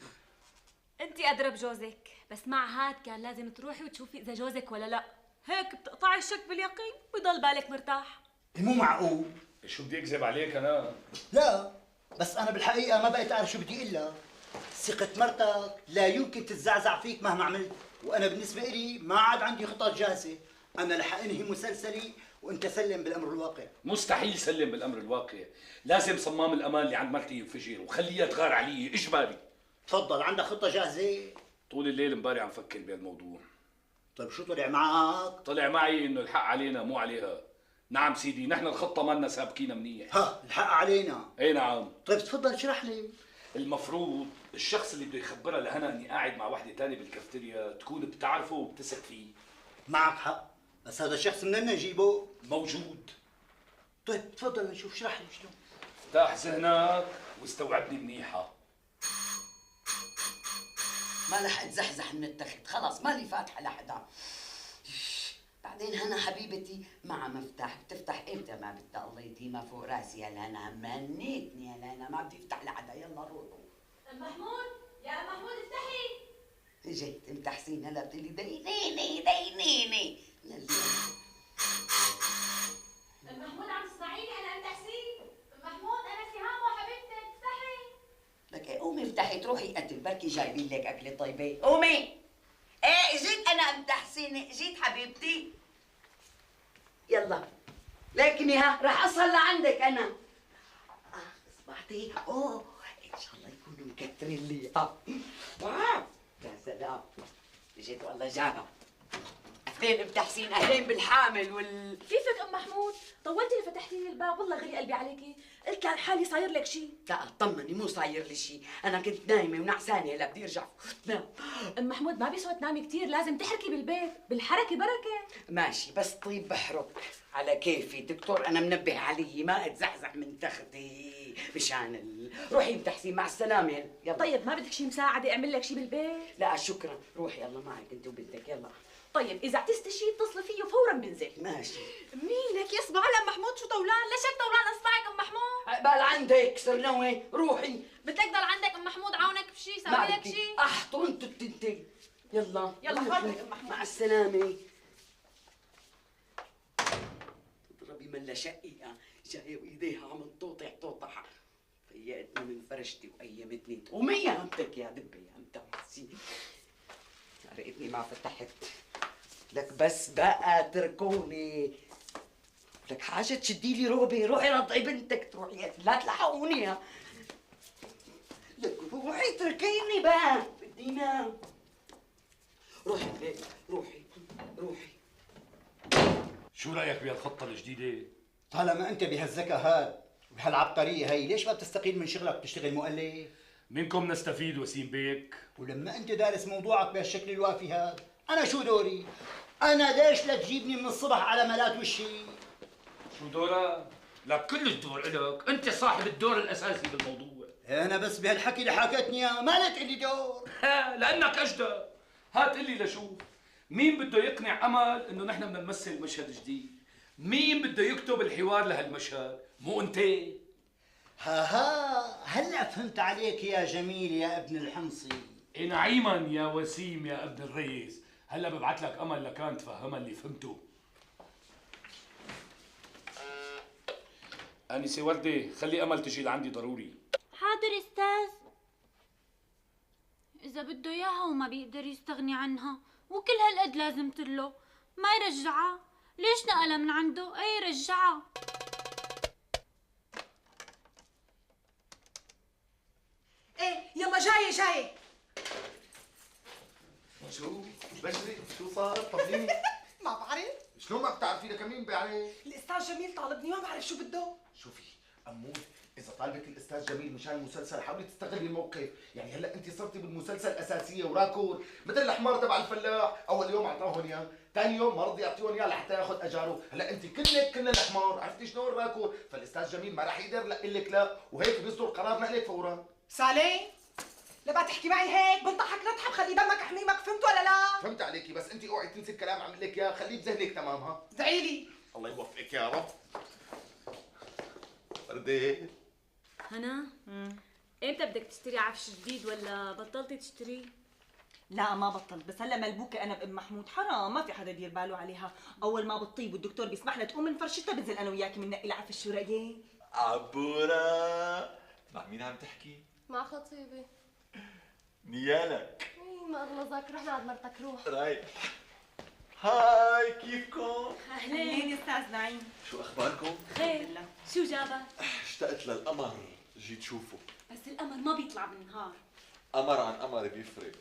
انت ادرى بجوزك، بس مع هاد كان لازم تروحي وتشوفي اذا جوزك ولا لا، هيك بتقطعي الشك باليقين ويضل بالك مرتاح. مو معقول. شو بدي اكذب عليك انا؟ لا بس انا بالحقيقه ما بقيت اعرف شو بدي الا ثقة مرتك لا يمكن تتزعزع فيك مهما عملت، وانا بالنسبه لي ما عاد عندي خطط جاهزه، انا رح انهي مسلسلي وانت سلم بالامر الواقع. مستحيل سلم بالامر الواقع، لازم صمام الامان اللي عند مرتي ينفجر وخليها تغار علي اجباري. تفضل، عندك خطه جاهزه؟ طول الليل امبارح عم فكر بهالموضوع. طيب شو طلع معك؟ طلع معي انه الحق علينا مو عليها. نعم سيدي، نحن الخطه مالنا سابقينا منيح. ها الحق علينا. ايه نعم. طيب تفضل اشرح لي. المفروض الشخص اللي بده يخبرها لهنا اني قاعد مع وحده ثانيه بالكافتيريا تكون بتعرفه وبتثق فيه. معك حق، بس هذا الشخص منين نجيبه؟ موجود. طيب تفضل نشوف، اشرح لي شلون. افتح ذهنك واستوعبني منيحه. ما رح اتزحزح من التخت، خلص مالي فاتحه لحدا. بعدين هنا حبيبتي مع مفتاح، بتفتح امتى ما بدها، الله يديمها فوق راسي يا لانا، منيتني يا لانا، ما بدي افتح لحدا، يلا روحوا. محمود يا محمود افتحي. جيت ام تحسين هلا بتقولي دينيني دينيني. محمود عم تسمعيني؟ انا ام تحسين. محمود انا سهام وحبيبتك، افتحي. لك قومي افتحي تروحي قتل، بركي جايبين لك اكله طيبه. قومي. ايه اجيت انا ام تحسين، اجيت حبيبتي. يلا لكني ها رح اصل لعندك انا. اصبحتي؟ اوه ان شاء الله يكونوا مكترين لي. يا سلام، اجيت والله جابها. اهلين ام تحسين، اهلين بالحامل كيفك ام محمود؟ طولتي اللي فتحتي لي الباب، والله غلي قلبي عليكي. قلت لحالي صاير لك شيء. لا اطمني، مو صاير لي شيء، انا كنت نايمه ونعسانه، هلا بدي ارجع نام. ام محمود ما بيسوى تنامي كثير، لازم تحركي بالبيت، بالحركه بركه. ماشي، بس طيب بحرك على كيفي. دكتور انا منبه علي ما اتزحزح من تختي مشان روحي ام تحسين، مع السلامه. يلا. طيب ما بدك شيء مساعده اعمل لك شيء بالبيت؟ لا شكرا، روحي الله معك انت وبنتك. يلا. طيب اذا اعتزتي شيء اتصلي فيه وفورا بنزل. ماشي. مينك يصبح على ام محمود، شو طولان؟ ليش هيك طولان اصبعك ام محمود؟ عقبال عندك صرنا وين؟ روحي. بدك ضل عندك ام محمود، عاونك بشيء، سوي لك شيء؟ احطوا انتوا التنتين. يلا يلا خلص ام محمود، مع السلامه. تضربي ملا شقيقه جايه وايديها عم تطوطع طوطعه، فيقتني من فرشتي وقيمتني. تقومي يا همتك يا دبه يا همتك حسين. سرقتني ما فتحت لك، بس بقى تركوني. لك حاجه تشدي لي روبي، روحي رضعي بنتك تروحي، لا تلحقوني. لك روحي تركيني بقى، بدي نام. روحي ليك، روحي روحي. شو رايك بهالخطه الجديده؟ طالما انت بهالذكاء هاد وبهالعبقريه هي، ليش ما بتستقيل من شغلك وتشتغل مؤلف؟ منكم نستفيد وسيم بيك. ولما انت دارس موضوعك بهالشكل الوافي هذا، انا شو دوري؟ انا ليش لا تجيبني من الصبح على ملات وشي؟ شو دورك؟ لك كل الدور إلك، انت صاحب الدور الاساسي بالموضوع. انا بس بهالحكي اللي حكيتني اياه ما لك لي دور. لانك اجدى. هات قلي لشوف، مين بده يقنع امل انه نحن بدنا نمثل مشهد جديد؟ مين بده يكتب الحوار لهالمشهد؟ مو انت؟ ها هلا فهمت عليك يا جميل يا ابن الحمصي. نعيما يا وسيم يا ابن الريس، هلا ببعث لك امل لكان تفهمها اللي فهمته. انسه وردة، خلي امل تجي لعندي ضروري. حاضر استاذ. اذا بده اياها وما بيقدر يستغني عنها، وكل هالقد لازمت له، ما يرجعها. ليش نقلها من عنده؟ اي رجعها. ايه يلا جايه جايه. شو بشري شو صار؟ طمنيني. ما بعرف. شلون ما بتعرفي لك مين بيعرف؟ الاستاذ جميل طالبني، ما بعرف شو بده. شوفي أمور، إذا طالبك الأستاذ جميل مشان المسلسل حاولي تستغلي الموقف، يعني هلا أنت صرتي بالمسلسل أساسية وراكور، مثل الحمار تبع الفلاح، أول يوم أعطاهم إياه، ثاني يوم ما رضي يعطيهم إياه لحتى ياخذ أجاره، هلا أنت كلك كل الحمار، عرفتي شلون راكور، فالأستاذ جميل ما راح يقدر يقول لك لا، وهيك بيصدر قرار نقلك فورا. سالي لبقى تحكي معي هيك بنطحك نضحك، خلي دمك حميمك، فهمت ولا لا؟ فهمت عليكي، بس أنت اوعي تنسي الكلام عم لك إياه، خليه بذهنك تمام. ها ادعي لي. الله يوفقك يا رب. وردة هنا امتى بدك تشتري عفش جديد ولا بطلتي تشتريه؟ لا ما بطلت، بس هلا ملبوكه انا بام محمود، حرام ما في حدا يدير باله عليها. اول ما بتطيب والدكتور بيسمح لها تقوم من فرشتها بنزل انا وياكي بننقي العفش. شو رايك؟ عبورة، مع مين عم تحكي؟ مع خطيبي. نيالك. ما اغلظك، رحنا عند مرتك، روح. رايح. هاي كيفكم؟ اهلين استاذ نعيم. شو اخباركم؟ خير. شو جابك؟ اشتقت للقمر، جيت شوفه. بس القمر ما بيطلع بالنهار. قمر عن قمر بيفرق،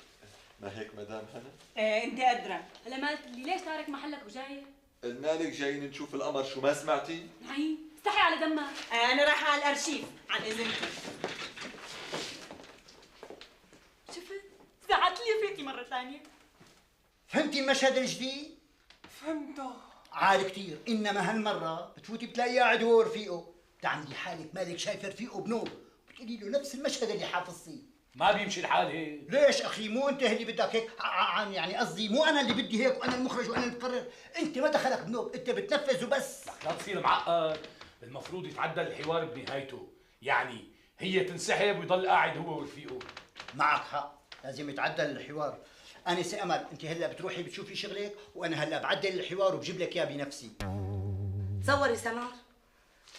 ما هيك مدام هنا؟ ايه انت ادرى. هلا ما قلت لي ليش تارك محلك وجاي؟ قلنا لك جايين نشوف القمر، شو ما سمعتي؟ نعيم استحي على دمك. انا رايحه على الارشيف عن اذنكم. شفت؟ زعلت لي فيكي مرة ثانية. فهمتي المشهد الجديد؟ فهمته. عال كتير، انما هالمره بتفوتي بتلاقيه قاعد هو ورفيقه، بتعملي حالك مالك شايفه رفيقه بنور، بتقولي له نفس المشهد اللي حافظتيه. ما بيمشي الحال هيك. ليش اخي؟ مو انت اللي بدك هيك، يعني قصدي مو انا اللي بدي هيك، وانا المخرج وانا اللي بقرر، انت ما دخلك بنوب، انت بتنفذ وبس. لا تصير معقد، المفروض يتعدل الحوار بنهايته، يعني هي تنسحب ويضل قاعد هو ورفيقه. معك حق، لازم يتعدل الحوار. أنسة أمل، أنت هلا بتروحي بتشوفي شغلك، وأنا هلا بعدل الحوار وبجيب لك إياه بنفسي. تصوري سمر،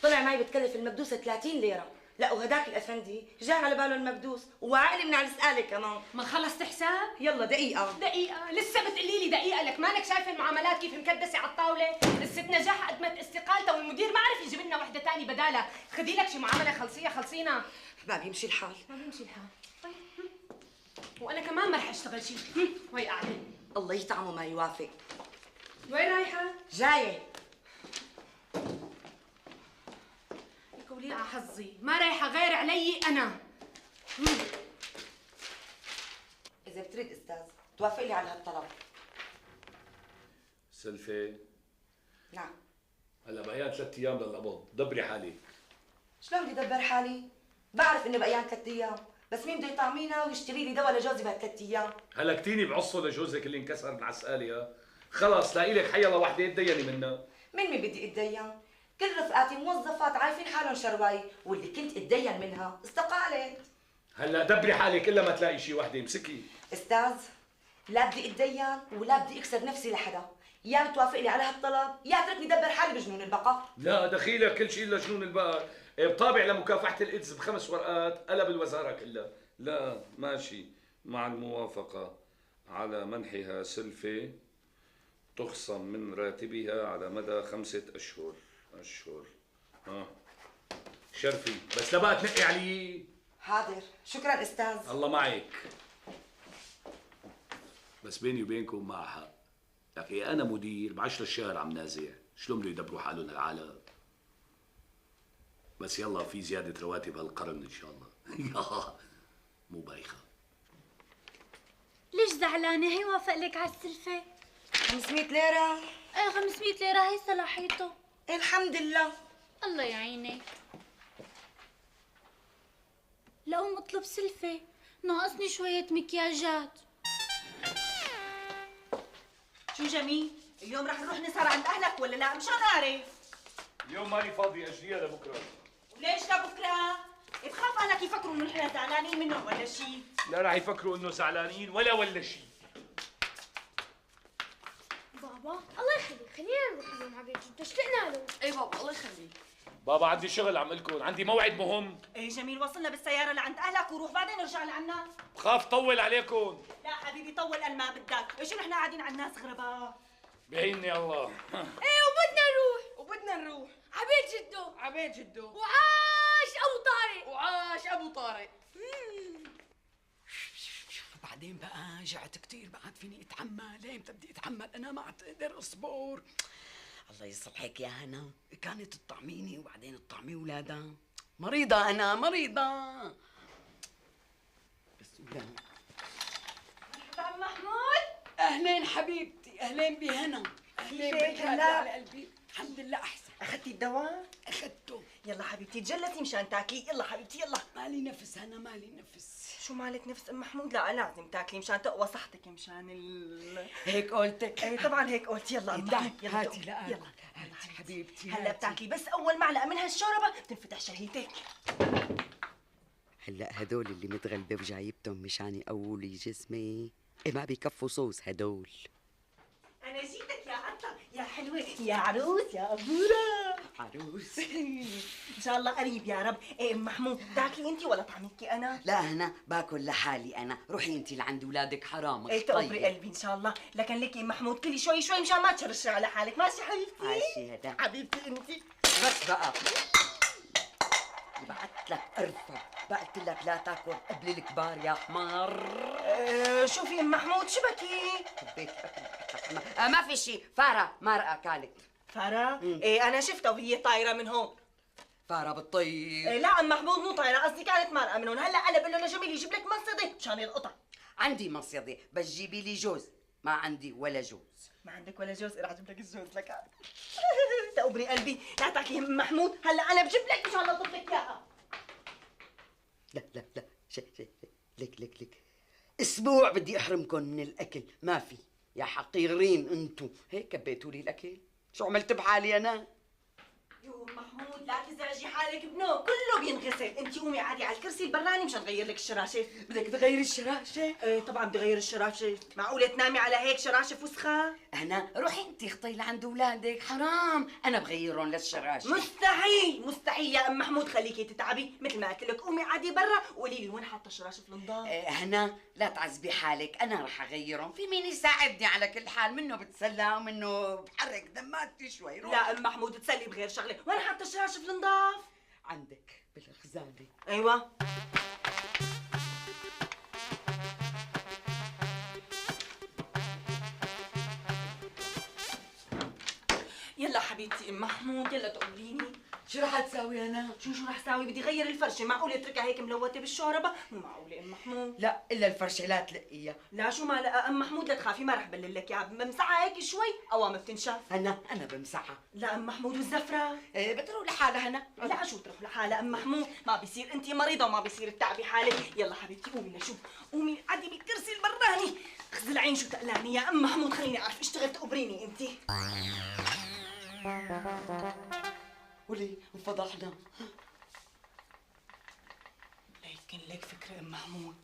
طلع معي بتكلف المكدوسه 30 ليره. لا وهداك الافندي جاي على باله المكدوس وعقلي من على السقاله كمان. ما خلصت حساب؟ يلا دقيقه لسه بتقولي لي دقيقه؟ لك مالك شايفه المعاملات كيف مكدسه على الطاوله؟ الست نجاح قدمت استقالتها والمدير ما عرف يجيب لنا وحده ثانيه بدالها. خدي لك شي معامله خلصينا. ما بيمشي الحال. طيب وانا كمان ما رح اشتغل شيء. وهي قاعده. الله يطعمه ما يوافق. وين رايحه؟ جايه. لك ولي على حظي ما رايحه غير علي انا. اذا بتريد استاذ توافق لي على هالطلب. سلفى. نعم. هلا بقيان 3 ايام للقبض، دبري حالك. شلون بدي ادبر حالي؟ بعرف انه بقيان 3 ايام، بس مين بده يطعمينا ويشتري لي دواء لجوزي بهال3 ايام؟ هلكتيني بعصه لجوزك اللي انكسر من عسقالي. خلص لاقي لك حيلا وحده تديني منها. مين بدي اتدين؟ كل رفقاتي موظفات عارفين حالهم شرواي، واللي كنت اتدين منها استقالت. هلا دبري حالك الا ما تلاقي شي وحده، امسكي. استاذ لا بدي اتدين ولا بدي اكسر نفسي لحدا، يا بتوافق لي على هالطلب يا اتركني دبر حالي بجنون البقر. لا دخيلك كل شيء الا جنون البقر. بطابع لمكافحه الايدز ب5 ورقات قلب الوزاره كلها. لا ماشي، مع الموافقه على منحها سلفة تخصم من راتبها على مدى 5 أشهر. شرفي بس لبقى تنقي علي. حاضر، شكرا استاذ. الله معك. بس بيني وبينكم مع حق يا اخي، انا مدير ب10 الشهر عم نازع، شلون بده يدبروا حالهم العالم؟ بس يلا في زياده رواتب هالقرن ان شاء الله. مو بايخه. ليش زعلانه؟ هي وافق لك على السلفه 500 ليره. ايه 500 ليره هي صلاحيته. الحمد لله. الله يعينك. لقوم اطلب سلفه، ناقصني شويه مكياجات. شو جميل؟ اليوم رح نروح نسهر عند اهلك ولا لا؟ مشان اعرف. اليوم ماني فاضي، اجليها لبكره. وليش لبكره؟ بخاف اهلك يفكروا انه نحن زعلانين منهم ولا شيء. لا راح يفكروا انه زعلانين ولا شيء. بابا الله يخليك خلينا نروح اليوم على بيت جدو، اشتقنا له. اي بابا الله يخليك. بابا عندي شغل عم لكم، عندي موعد مهم. ايه جميل، وصلنا بالسياره لعند اهلك وروح بعدين نرجع لعنا. بخاف طول عليكم. لا حبيبي طول قد ما بدك، ايش نحن قاعدين على الناس غرباء. بعيني الله. ايه وبدنا نروح على بيت جدو. وعاش ابو طارق. بعدين بقى جعت كتير، ما عاد فيني اتحمل. امتى بدي اتحمل؟ انا ما عاد اقدر اصبر. الله يصلحك يا هنا، كانت تطعميني وبعدين تطعمي ولادها. مريضة انا مريضة. بس ولا مرحبا عم محمود. اهلين حبيبتي، اهلين بهنا. اهلين بك على قلبي. الحمد لله احسن. اخذتي الدواء؟ اخذته. يلا حبيبتي تجلسي مشان تاكلي. يلا حبيبتي يلا. مالي نفس هنا، مالي نفس. شو مالك نفس ام محمود؟ لا لازم تاكلي مشان تقوى صحتك، مشان هيك قلتك؟ ايه طبعا هيك قلت. يلا ام محمود يلا هاتي لا يلا هاتي حبيبتي. هلا بتاكلي بس اول معلقه من هالشوربه بتنفتح شهيتك. هلا هدول اللي متغلبه وجايبتهم مشان يقووا لي جسمي، إيه ما بيكفوا صوص هدول. انا جيتك يا عطا يا حلوه يا عروس يا أبورة. عروس. ان شاء الله قريب يا رب. ايه ام محمود تاكلي انت ولا طعميكي انا؟ لا أنا باكل لحالي أنا، روحي أنت لعند أولادك حرام. ايه تقبري قلبي ان شاء الله. لكن لك ام محمود كلي شوي شوي مشان ما تشرشي على حالك. ماشي حبيبتي؟ ماشي هدا حبيبتي انت. بس بقى بعت لك قرفة، قلت لك لا تاكل قبل الكبار يا حمار. شوفي ام محمود شبكي؟ ما في شيء، فارة مرأة كانت. فارة؟ ايه انا شفتها وهي طايرة من هون. فارة بالطير. إيه لا ام محمود مو طايرة، قصدي كانت مرأة من هون. هلا انا بقول له لجميل يجيب لك مصيدة مشان القطع. عندي مصيدة بس جيبي لي جوز. ما عندي ولا جوز. ما عندك ولا جوز؟ رح اجيب لك الجوز لك. تقبري قلبي. لا تاكلي ام محمود، هلا انا بجيب لك ان شاء الله اطبخ لك اياها. لا لك اسبوع بدي احرمكم من الاكل، ما في يا حقيرين انتو. هيك كبيتوا لي الاكل، شو عملت بحالي انا؟ يو محمود لا تزعجي حالك بنو، كله بينغسل، انت قومي عادي على الكرسي البراني مشان نغير لك الشراشف. بدك تغيري الشراشه؟ ايه طبعا بدي اغير الشراشف، معقوله تنامي على هيك شراشف وسخه؟ انا روحي انت اخطي لعند اولادك، حرام، انا بغيرهم للشراشه. مستحيل مستحيل يا ام محمود، خليكي تتعبي، مثل ما قلت لك قومي عادي برا وقولي لي وين حاطه الشراشف النضاف. هنا لا تعذبي حالك، انا رح اغيرهم، في مين يساعدني على كل حال، منه بتسلى ومنه بحرك دماتي شوي. روح. لا ام محمود تسلي بغير شغله، وين حاطه الشراشف النضاف؟ عندك بالخزانه. ايوه. يلا حبيبتي ام محمود يلا تقوليني شو رح تساوي انا؟ شو رح ساوي؟ بدي غير الفرشه، معقوله اتركها هيك ملوثه بالشوربه؟ مو معقوله ام محمود. لا الا الفرشه لا تلقيها. لا شو ما لا ام محمود لا تخافي، ما رح بلل لك اياها، بمسحها هيك شوي قوام بتنشف. انا بمسحها. لا ام محمود والزفره؟ بتروح لحالها هنا. لا شو تروح لحالها ام محمود؟ ما بيصير، انت مريضه وما بيصير تتعبي حالك. يلا حبيبتي قومي لشوف، قومي قعدي بالكرسي البراني. خذ العين شو تقلاني يا ام محمود، خليني اعرف اشتغل تقبريني انت. ولي انفضحنا. ليكن لك فكره ام محمود،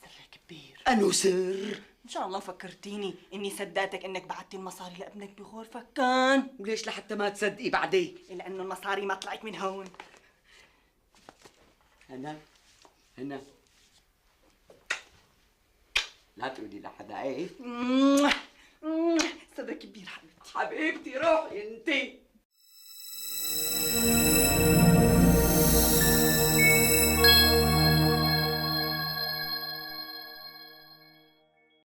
سر كبير. انو سر؟ ان شاء الله فكرتيني اني صدقتك انك بعتي المصاري لابنك بغرفة كان. وليش لحتى ما تصدقي بعدين؟ لانه المصاري ما طلعت من هون. هنا لا تقولي لحدا ايه؟ سرك كبير حبيبتي. حبيبتي روحي انتي.